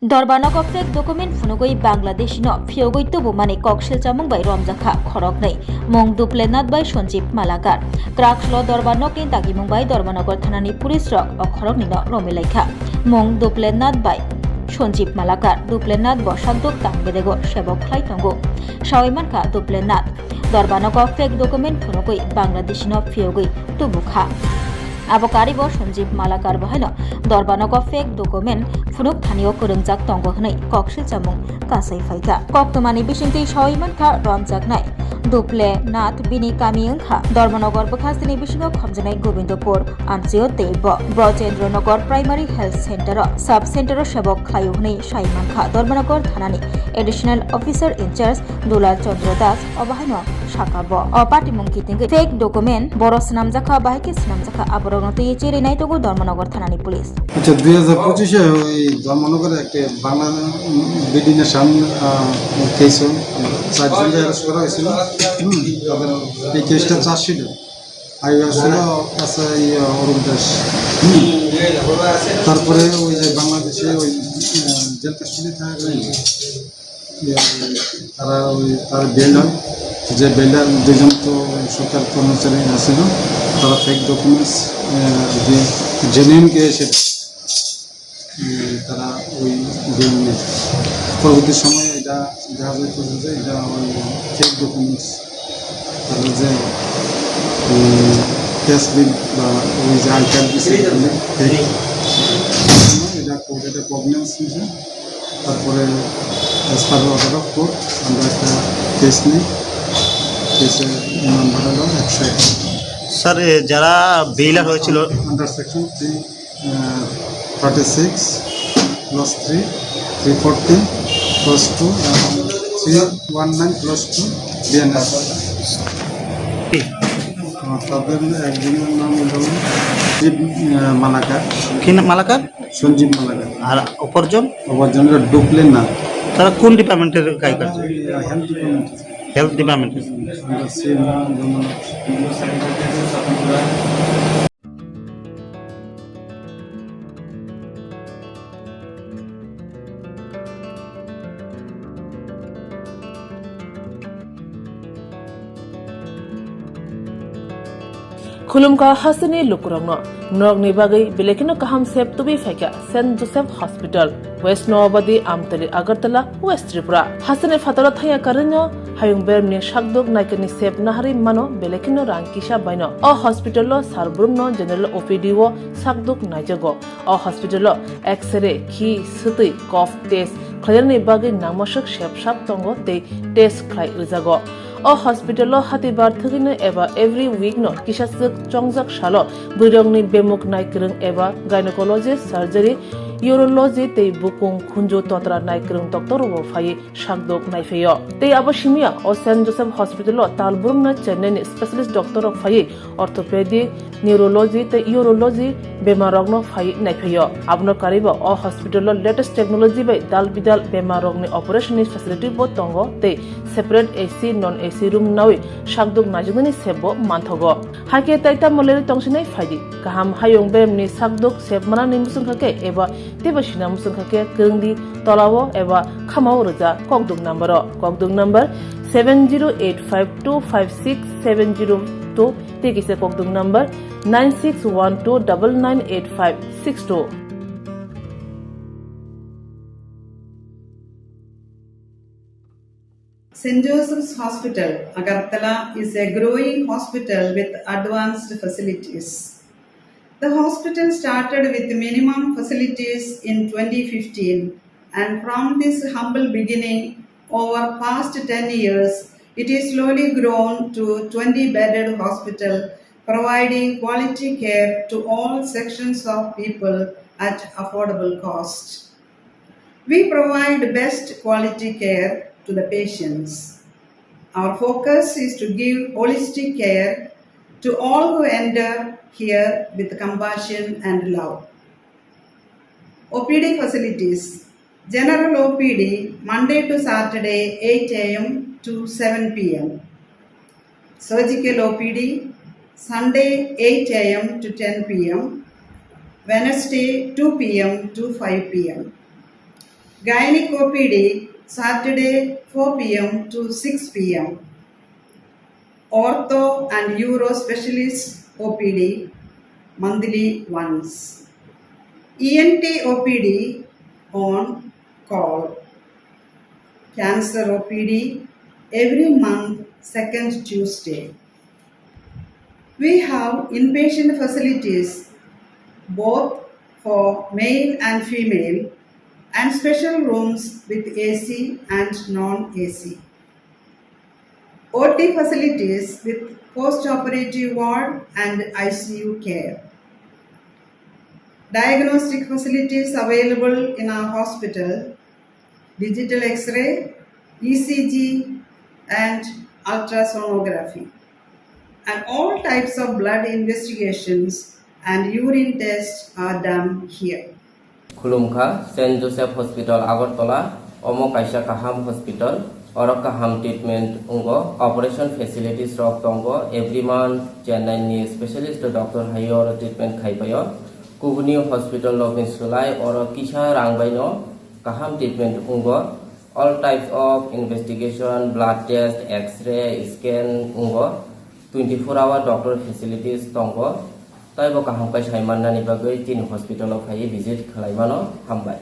Dorbanok of fake document Funugoi Bangladeshi no Phiyokoi tubu mani kokshil chamung by Romjakkha Khoroknwi mong duplenat by Sonjib Malakar Krakshlo Dorbanok in Tagimung by Dorbanogor Thanani Police Rock or Khoroknwi no Romilaikha mong duplenat by Sonjib Malakar duplenat Boshaduk Tangbedego Shebok Klaitongo Shawimanka duplenat Dorbanok of fake document Funugoi Bangladeshi no Phiyokoi tubukha Abokaribo Sonjib Malakar Bahino Dorbanok of fake document Funuk Thanio Kurungjak Tongo Hnai Kokshil Chamung Kasai Faika Koktomani Bishimti Shawimanka Romjakknai Duple Nat Bini Kami Ungkha Dorbanogor Bukhastini Bishingo Khomjanai Gobindopur Amchio Teibo Brojendronogor Primary Health Center Sub Center Shabok Khayuhnai Shaimanka Dorbanogor Thanani Additional Officer in Charge Dulal Chandra Das Obahino Shakabo Opati Mungkiting Fake Document Boros Namjakha Bahike Namjakha Aborogno Chiri Naitogo Dorbanogor Thanani Police 2025 ধর্মনগরে একটা Bangla বিডিনেশন case চারজনকে arrest করা হয়েছিল তাদের এই কেসটা চার্জশিটে ছিল অরূপ দাস তারপরে ওই যে বাংলাদেশে ওই জেল কাস্টডি থাকাকালীন তারা ওই তার বেল হয় যে বেলার দুজন তো সরকার কর্মচারী ছিল তারা ফেক ডকুমেন্টস যে জেনুইন কেসে তারা ওই পরবর্তী সময়ে এটা দেখা যাইতে যে এটা ওই ফেক ডকুমেন্টস তারা যে ক্যাশ বিল বা ওই যে আই কার্ড দিচ্ছে এটা কোর্টে প্রবলেমস নিয়েছে তারপরে as per order of court আমরা একটা কেস নিই কেসের নাম্বার হলো 101 স্যার যারা বেইলার হয়েছিল under section 36 plus 3 340 plus 2 319 plus 2 DNS তাদের একজনের নাম হলো মালাকার কি নাম মালাকার সঞ্জীব মালাকার আর অপরজন হলো ডুপ্লেন না তারা কোন ডিপার্টমেন্টের কাজ করছে হেলথ ডিপার্টমেন্ট হেলথ ডিপার্টমেন্টের Khulumka hasani lukurangno norogni bagai belekino kaham sep tubi faika St Joseph Hospital West Nowabadi Amtali Agartala West Tripura hasani fatara thaya karinyo hayung bermni shakdok naikani sep nahari mano belekino rangkisha baino o hospital lo sarbrumno general OPD wo sakdok naijago o hospital lo x-ray ki sutui cough test khajarni bagai namashak shep tongo te test khlai rijago o hospital lo hatibar thugino eba every week no kisasuk chongjak shalo burongni bemuk naikrung eba gynecologist surgery urology tei bukung khunjo totra naikrung doctor wo phai shakdok naifeyo tei abashimia o St Joseph Hospital lo talburum na chennai specialist doctor of phai orthopedic neurology tei urology bemarogno phai naifeyo abno kariba o hospital lo latest technology bai dalbidal bemarogni operation facility bo tongo tei separate AC non AC room nawi shakdok najugni sebo manthogo hake taita moleri tongsinai phaidi kaham hayong bemni shakdok sebmana ni musungkhake eba tebashina musungkhake kengdi tolawo eba khamao roja kokduk number 7085256702 tekise kokduk number 9612998562 St. Joseph's Hospital, Agartala is a growing hospital with advanced facilities. The hospital started with minimum facilities in 2015, and from this humble beginning, over past 10 years, it is slowly grown to 20-bedded hospital, providing quality care to all sections of people at affordable cost. We provide best quality care to the patients. Our focus is to give holistic care to all who enter here with compassion and love. OPD facilities. General OPD Monday to Saturday 8 a.m. to 7 p.m. Surgical OPD Sunday 8 a.m. to 10 p.m. Wednesday 2 p.m. to 5 p.m. Gynec OPD Saturday 4 p.m. to 6 p.m. Ortho and Uro Specialist OPD monthly once. ENT OPD on call. Cancer OPD every month, second Tuesday. We have inpatient facilities both for male and female and special rooms with AC and non-AC. OT facilities with post-operative ward and ICU care. Diagnostic facilities available in our hospital, digital X-ray, ECG and ultrasonography. And all types of blood investigations and urine tests are done here. Khulumkha, St. Joseph Hospital, Agartala, Omo Kaisa Kaham Hospital, Oro Kaham Treatment Ungo, Operation Facilities Rock Tongo, every month, Chennai Specialist Doctor Hayor Treatment Kaipayo, Kuvni Hospital of Insulai, Oro Kisha Rangbaino, Kaham Treatment Ungo, all types of investigation, blood test, X-ray, scan Ungo, 24-hour doctor facilities Tongo, Taibo Kaham Kai Shaiman Nani Bagay, Tin Hospital of Hai visit Kalaimano, Hambai.